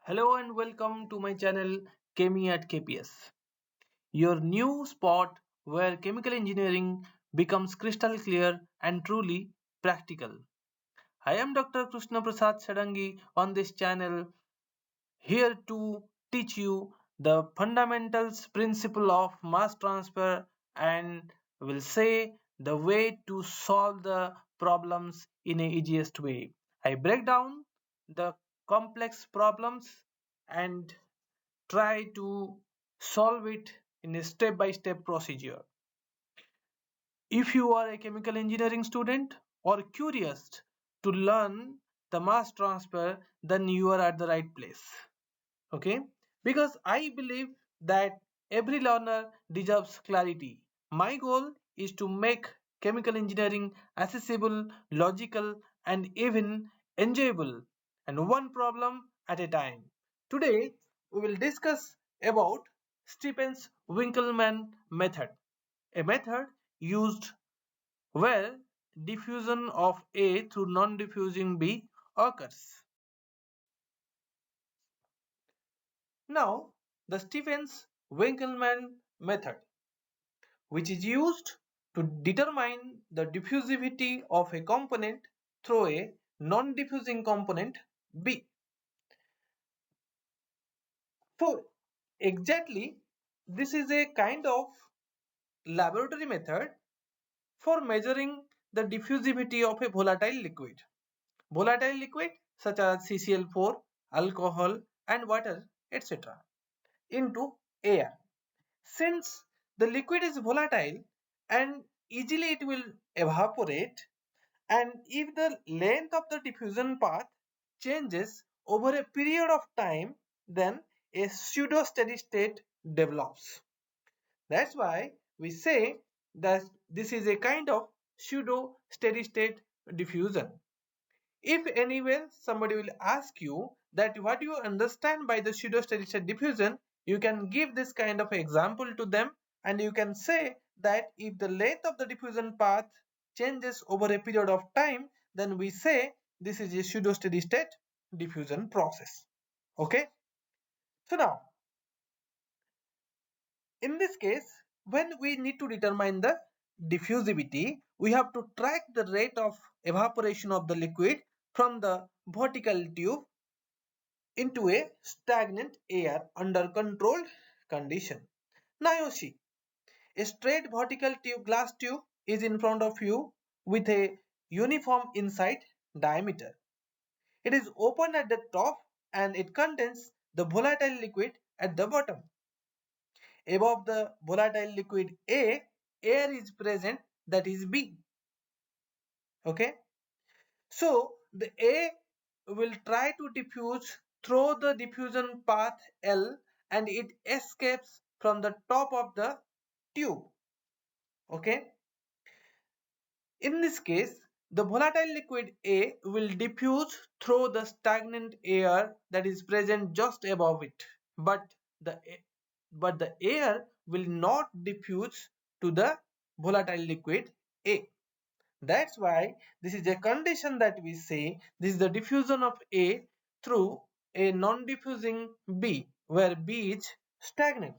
Hello and welcome to my channel Chemi at KPS, your new spot where chemical engineering becomes crystal clear and truly practical. I am Dr. Krishna Prasad Sadangi on this channel, here to teach you the fundamentals principle of mass transfer and will say the way to solve the problems in a easiest way. I break down the complex problems and try to solve it in a step-by-step procedure. If you are a chemical engineering student or curious to learn the mass transfer, then you are at the right place. Okay? Because I believe that every learner deserves clarity. My goal is to make chemical engineering accessible, logical, and even enjoyable, and one problem at a time. Today, we will discuss about Stephen's Winklemann method, a method used where diffusion of A through non-diffusing B occurs. Now, the Stephens-Winklemann method, which is used to determine the diffusivity of a component through a non-diffusing component B. So, exactly, this is a kind of laboratory method for measuring the diffusivity of a volatile liquid. Volatile liquid such as CCl4, alcohol and water, etc. into air. Since the liquid is volatile and easily it will evaporate, and if the length of the diffusion path changes over a period of time, then a pseudo steady state develops. That's why we say that this is a kind of pseudo steady state diffusion. If anywhere somebody will ask you that what do you understand by the pseudo steady state diffusion, you can give this kind of example to them, and you can say that if the length of the diffusion path changes over a period of time, then we say this is a pseudo steady state diffusion process. Okay, so now in this case, when we need to determine the diffusivity, we have to track the rate of evaporation of the liquid from the vertical tube into a stagnant air under controlled condition. Now you see, a straight vertical tube, glass tube is in front of you with a uniform inside diameter. It is open at the top and it contains the volatile liquid at the bottom. Above the volatile liquid A, air is present, that is B. Okay. So the A will try to diffuse through the diffusion path L and it escapes from the top of the tube. Okay. In this case, the volatile liquid A will diffuse through the stagnant air that is present just above it, but the air will not diffuse to the volatile liquid A. That's why this is a condition that we say this is the diffusion of A through a non-diffusing B, where B is stagnant.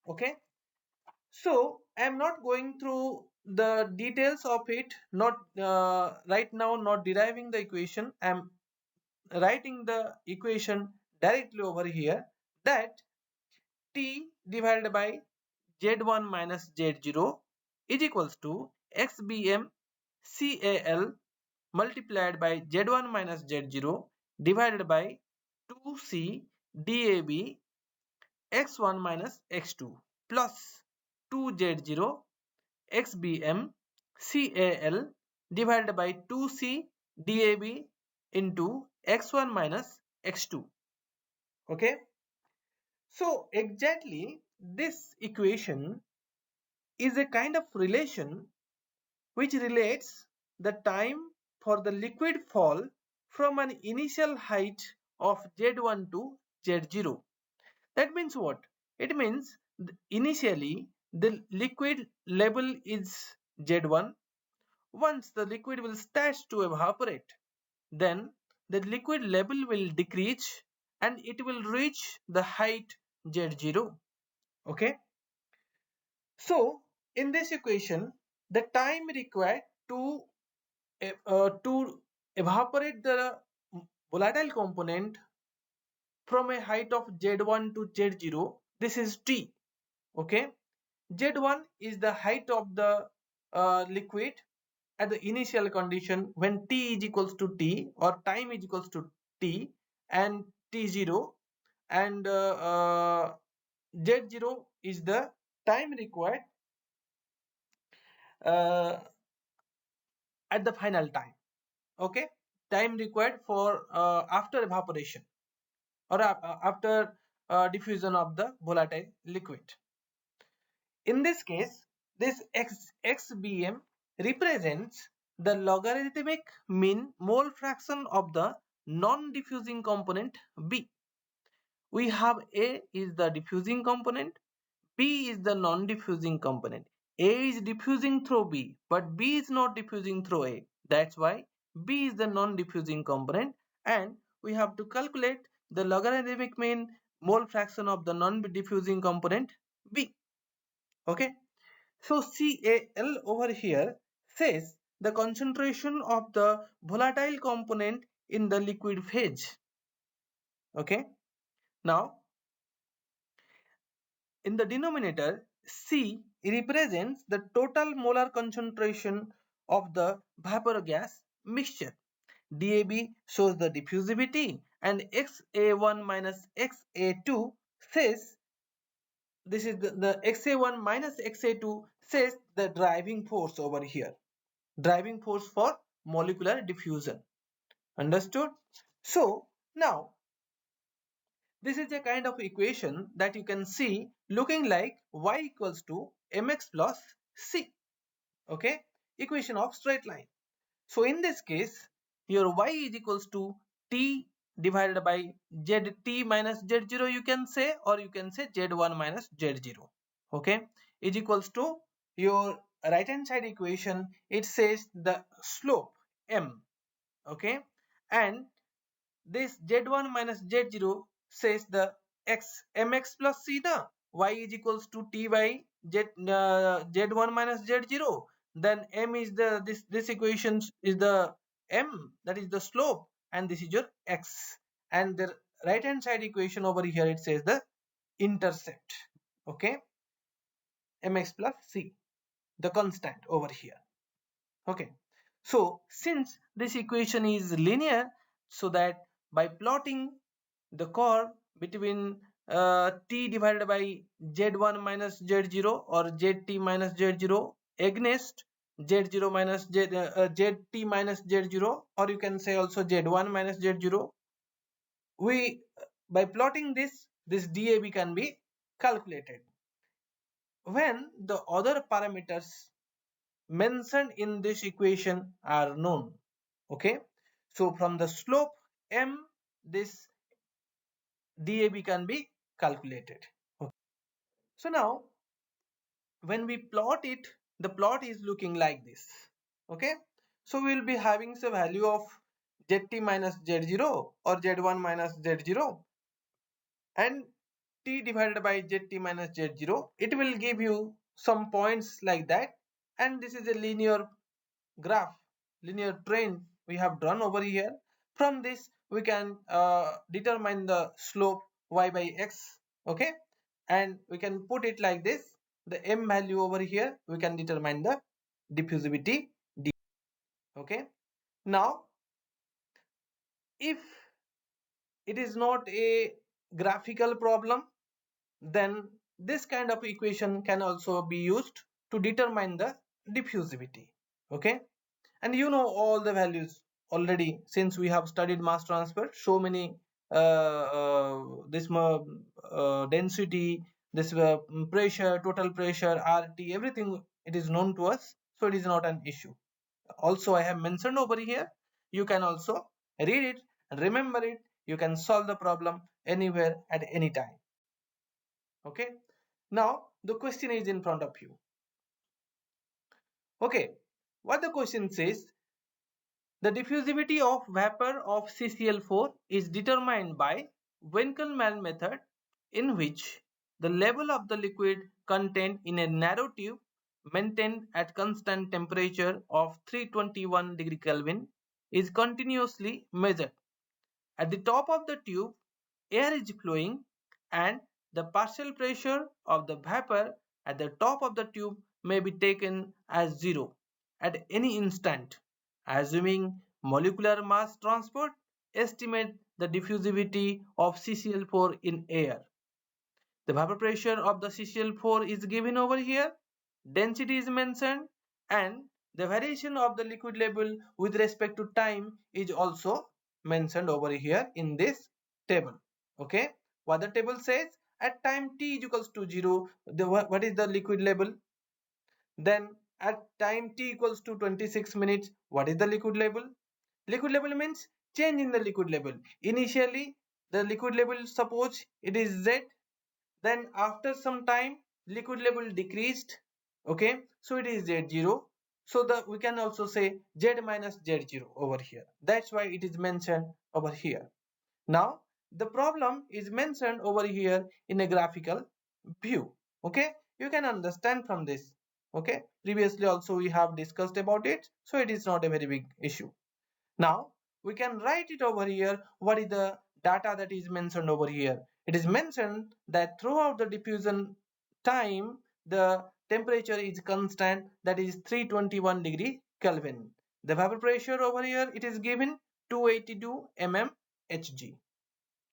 Okay. So I am not going through the details of it, not right now, not deriving the equation. I am writing the equation directly over here, that T divided by Z1 minus Z0 is equals to XBM CAL multiplied by Z1 minus Z0 divided by 2C DAB X1 minus X2 plus 2Z0 XBM CAL divided by 2C DAB into X1 minus X2. Okay. So exactly this equation is a kind of relation which relates the time for the liquid fall from an initial height of Z1 to Z0. That means what? It means initially the liquid level is Z1. Once the liquid will start to evaporate, then the liquid level will decrease and it will reach the height z0. Okay, so in this equation the time required to evaporate the volatile component from a height of z1 to z0, this is t. Okay, z1 is the height of the liquid at the initial condition when t is equals to t, or time is equals to t, and t0, and z0 is the time required uh, at the final time. Okay, time required for after evaporation, or after diffusion of the volatile liquid. In this case, this xbm represents the logarithmic mean mole fraction of the non-diffusing component B. We have A is the diffusing component, B is the non-diffusing component. A is diffusing through B, but B is not diffusing through A. That's why B is the non-diffusing component, and we have to calculate the logarithmic mean mole fraction of the non-diffusing component B. Okay, so Cal over here says the concentration of the volatile component in the liquid phase. Okay, now in the denominator, C represents the total molar concentration of the vapor gas mixture. DAB shows the diffusivity, and XA1 minus XA2 says this is the XA1 minus XA2 says the driving force over here. Driving force for molecular diffusion. Understood? So now this is a kind of equation that you can see looking like y equals to mx plus c. Okay, equation of straight line. So in this case your y is equals to t divided by zt minus z0, you can say, or you can say z1 minus z0. Okay, is equals to your right hand side equation, it says the slope m. Okay, and this z1 minus z0 says the x mx plus c, na y is equals to t by z1 minus z0, then m is the this equation is the m, that is the slope, and this is your x, and the right hand side equation over here it says the intercept. Okay, mx plus c, the constant over here. Okay, so since this equation is linear, so that by plotting the curve between t divided by z1 minus z0 or zt minus z0 against z0 minus zt minus z0, or you can say also z1 minus z0, we by plotting this DAB can be calculated when the other parameters mentioned in this equation are known. Okay, so from the slope m, this DAB can be calculated. Okay. So now when we plot it, the plot is looking like this. Okay, so we will be having the value of zt minus z0 or z1 minus z0, and t divided by zt minus z0, it will give you some points like that, and this is a linear graph, linear trend we have drawn over here. From this we can determine the slope y by x. Okay, and we can put it like this, the m value over here we can determine the diffusivity d. Okay, now if it is not a graphical problem, then this kind of equation can also be used to determine the diffusivity. Okay, and you know all the values already since we have studied mass transfer. So many this density, this pressure, total pressure, RT, everything it is known to us, so it is not an issue. Also I have mentioned over here, you can also read it and remember it, you can solve the problem anywhere at any time. Okay, now the question is in front of you. Okay, what the question says, the diffusivity of vapor of CCl4 is determined by Winklemann method, in which the level of the liquid contained in a narrow tube maintained at constant temperature of 321 degree Kelvin is continuously measured. At the top of the tube, air is flowing and the partial pressure of the vapor at the top of the tube may be taken as zero at any instant. Assuming molecular mass transport, estimate the diffusivity of CCl4 in air. The vapor pressure of the CCl4 is given over here, density is mentioned, and the variation of the liquid level with respect to time is also mentioned over here in this table. Okay, what the table says, at time t is equals to 0, what is the liquid level? Then at time t equals to 26 minutes, what is the liquid level? Liquid level means change in the liquid level. Initially the liquid level, suppose it is z, then after some time liquid level decreased. Okay, so it is z0. So the we can also say z minus z0 over here. That's why it is mentioned over here. Now the problem is mentioned over here in a graphical view. Okay, you can understand from this. Okay, previously also we have discussed about it, so it is not a very big issue. Now we can write it over here. What is the data that is mentioned over here? It is mentioned that throughout the diffusion time the temperature is constant, that is 321 degree Kelvin. The vapor pressure over here, it is given 282 mm Hg.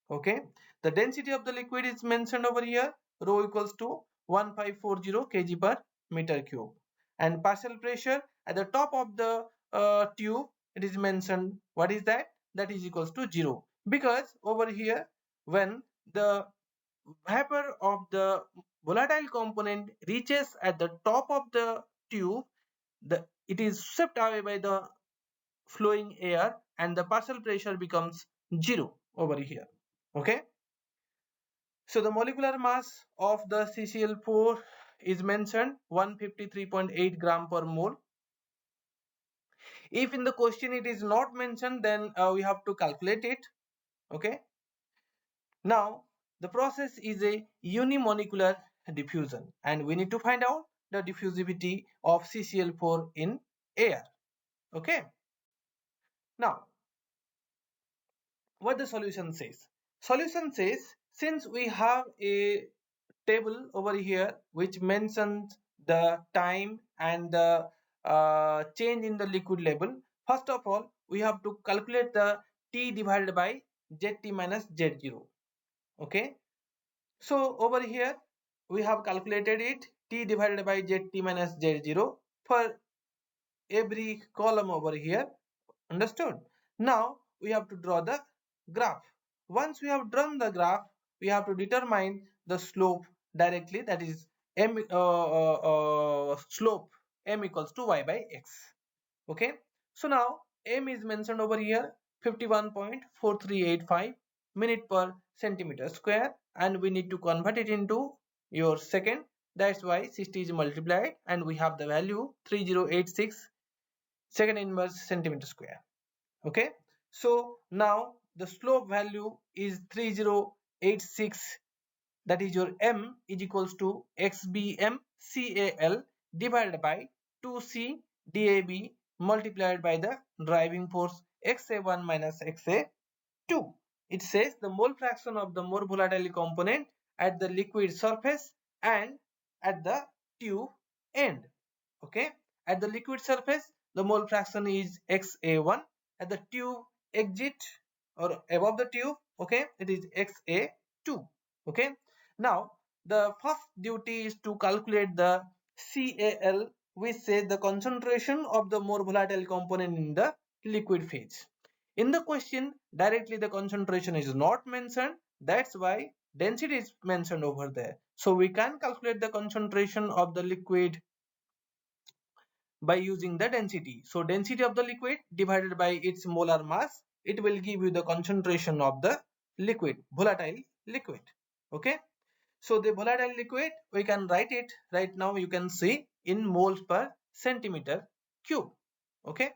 Okay, the density of the liquid is mentioned over here, rho equals to 1540 kg per meter cube, and partial pressure at the top of the tube, it is mentioned, what is that? That is equals to 0, because over here when the vapor of the volatile component reaches at the top of the tube, it is swept away by the flowing air and the partial pressure becomes 0 over here. Okay, so the molecular mass of the CCl4 is mentioned 153.8 gram per mole. If in the question it is not mentioned, then we have to calculate it. Okay, now the process is a unimolecular diffusion and we need to find out the diffusivity of CCl4 in air. Okay, now what the solution says? Solution says, since we have a table over here which mentions the time and the change in the liquid level, first of all we have to calculate the t divided by zt minus z0. Okay, so over here we have calculated it, t divided by zt minus z0 for every column over here. Understood? Now we have to draw the graph. Once we have drawn the graph, we have to determine the slope directly, that is slope m equals to y by x. Okay, so now m is mentioned over here 51.4385 minute per centimeter square, and we need to convert it into your second. That's why 60 is multiplied and we have the value 3086 second inverse centimeter square. Okay, so now the slope value is 3086, that is your m is equals to xbm cal divided by 2c dab multiplied by the driving force xa1 minus xa2. It says the mole fraction of the more volatile component at the liquid surface and at the tube end. Okay, at the liquid surface the mole fraction is xa1, at the tube exit or above the tube, okay, it is xa2. Okay, now the first duty is to calculate the cal, which says the concentration of the more volatile component in the liquid phase. In the question directly the concentration is not mentioned, that's why density is mentioned over there. So we can calculate the concentration of the liquid by using the density. So density of the liquid divided by its molar mass, it will give you the concentration of the liquid, volatile liquid. Okay, so the volatile liquid, we can write it right now, you can see in moles per centimeter cube. Okay,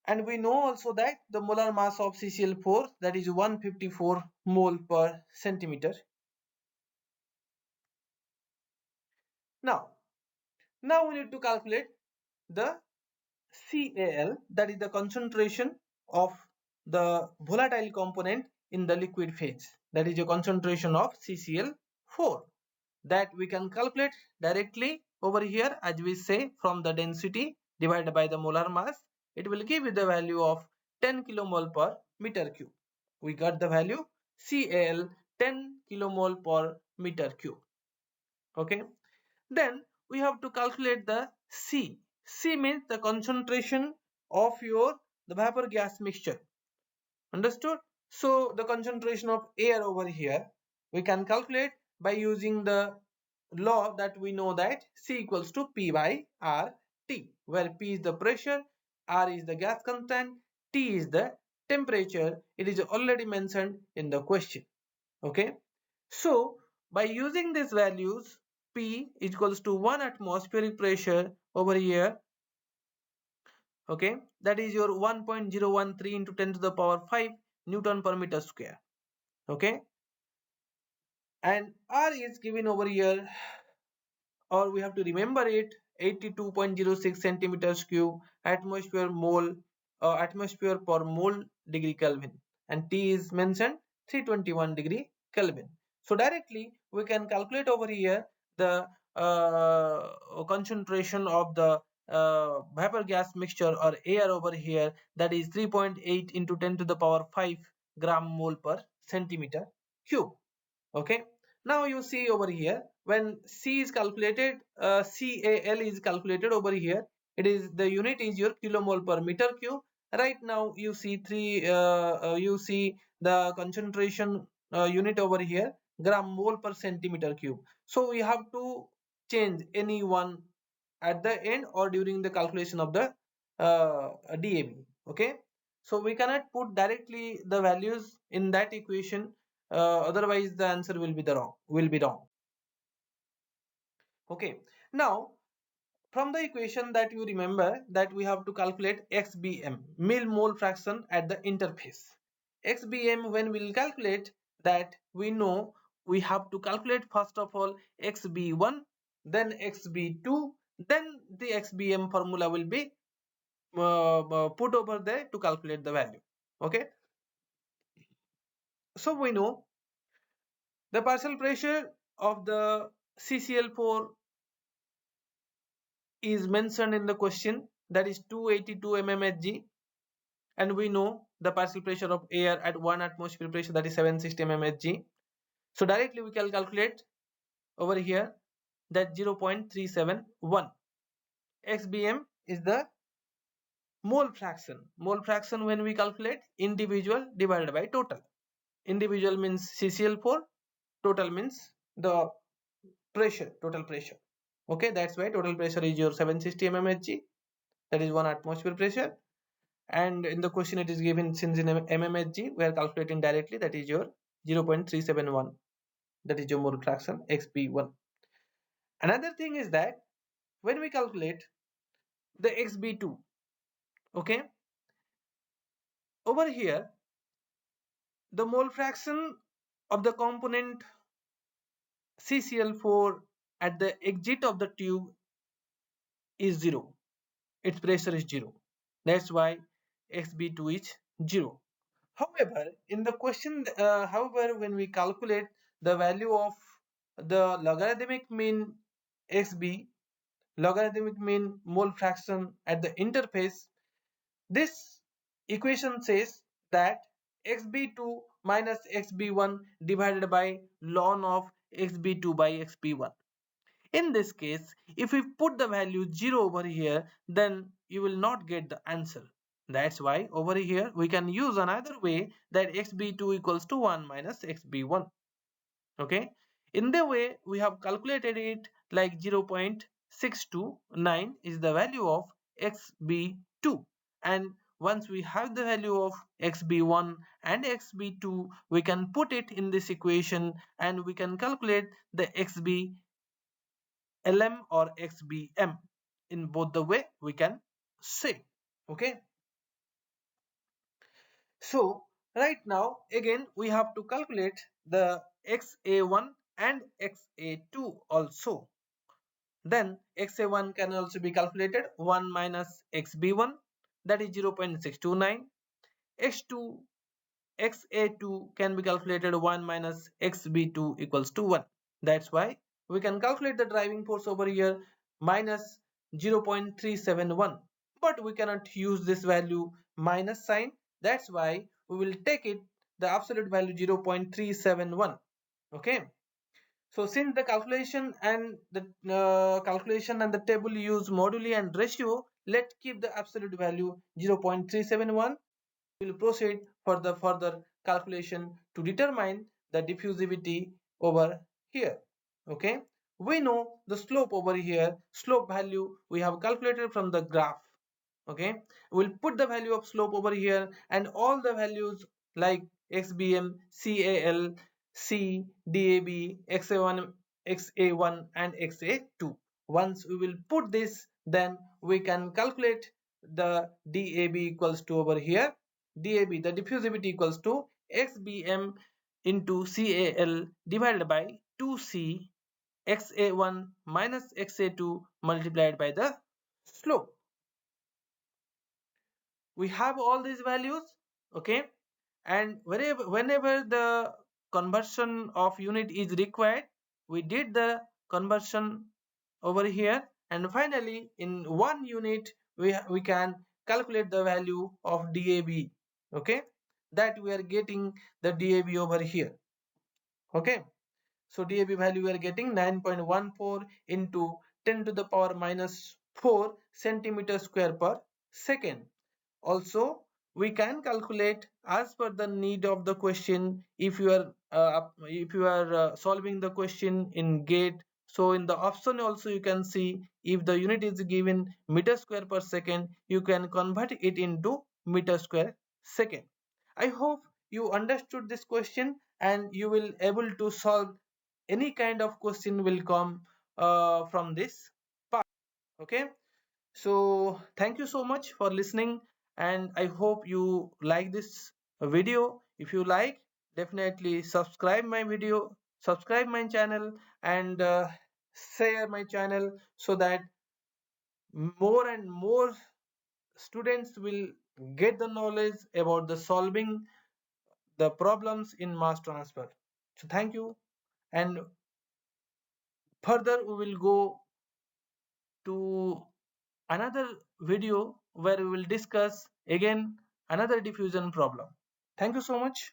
And we know also that the molar mass of CCl4, that is 154 mole per centimeter. Now we need to calculate the CAL, that is the concentration of the volatile component in the liquid phase, that is a concentration of CCl4, that we can calculate directly over here. As we say, from the density divided by the molar mass, it will give you the value of 10 kilomole per meter cube. We got the value CAL 10 kilomole per meter cube. Okay, then we have to calculate the C. C means the concentration of your the vapor gas mixture. Understood? So the concentration of air over here we can calculate by using the law that we know, that C equals to P by RT, where P is the pressure, R is the gas constant, T is the temperature. It is already mentioned in the question. Okay, so by using these values, P is equals to 1 atmospheric pressure over here. Okay, that is your 1.013 into 10 to the power 5 Newton per meter square. Okay, and R is given over here, or we have to remember it, 82.06 centimeters cube atmosphere per mole degree Kelvin, and T is mentioned 321 degree Kelvin. So directly we can calculate over here the concentration of the vapor gas mixture or air over here, that is 3.8 into 10 to the power 5 gram mole per centimeter cube. Okay, now you see over here, when C is calculated, CAL is calculated over here, it is the unit is your kilomole per meter cube. Right now you see you see the concentration unit over here, gram mole per centimeter cube. So we have to change any one at the end or during the calculation of the DAB. Okay, so we cannot put directly the values in that equation, otherwise the answer will be wrong. Okay, now from the equation that you remember, that we have to calculate xbm, mole fraction at the interface. Xbm, when we'll calculate that, we know we have to calculate first of all xb1, then xb2, then the xbm formula will be put over there to calculate the value. Okay, so we know the partial pressure of the CCl4 is mentioned in the question, that is 282 mmHg, and we know the partial pressure of air at 1 atmosphere pressure, that is 760 mmHg. So directly we can calculate over here that 0.371. xbm is the mole fraction. Mole fraction, when we calculate, individual divided by total. Individual means CCl4, total means the pressure, total pressure. Okay, that's why total pressure is your 760 mmHg, that is 1 atmosphere pressure, and in the question it is given since in mmHg, we are calculating directly, that is your 0.371, that is your mole fraction xb1. Another thing is that when we calculate the xb2, okay, over here the mole fraction of the component CCl4 at the exit of the tube is 0, its pressure is 0, that's why xb2 is 0. However, in the question, when we calculate the value of the logarithmic mean xb, logarithmic mean mole fraction at the interface, this equation says that xb2 minus xb1 divided by ln of xb2 by xb1. In this case, if we put the value 0 over here, then you will not get the answer. That's why over here we can use another way, that xb2 equals to 1 minus xb1. Okay, in the way we have calculated it like 0.629 is the value of xb2, and once we have the value of xb1 and xb2, we can put it in this equation and we can calculate the xb LM or XBM. In both the way we can say. Okay. So right now again we have to calculate the XA1 and XA2 also. Then XA1 can also be calculated 1 minus XB1, that is 0.629. X2 XA2 can be calculated 1 minus XB2 equals to 1. That's why we can calculate the driving force over here minus 0.371. But we cannot use this value minus sign. That's why we will take it the absolute value 0.371. Okay. So since the calculation and the table use moduli and ratio, let's keep the absolute value 0.371. We will proceed for the further calculation to determine the diffusivity over here. Okay, we know the slope over here. Slope value we have calculated from the graph. Okay, we'll put the value of slope over here and all the values like xbm, cal, c, dab, xa1, xa1 and xa2. Once we will put this, then we can calculate the dab equals to over here dab, the diffusivity equals to xbm into cal divided by 2c xa1 minus xa2 multiplied by the slope. We have all these values. Okay, and whenever the conversion of unit is required, we did the conversion over here, and finally in 1 unit we can calculate the value of dab. Okay, that we are getting the dab over here. Okay, so dab value we are getting 9.14 into 10 to the power minus 4 centimeter square per second. Also, we can calculate as per the need of the question. If you are solving the question in gate, so in the option also you can see if the unit is given meter square per second, you can convert it into meter square second. I hope you understood this question and you will able to solve any kind of question will come from this part. Okay, so thank you so much for listening, and I hope you like this video. If you like, definitely subscribe my channel, and share my channel so that more and more students will get the knowledge about the solving the problems in mass transfer. So thank you, and further we will go to another video where we will discuss again another diffusion problem. Thank you so much.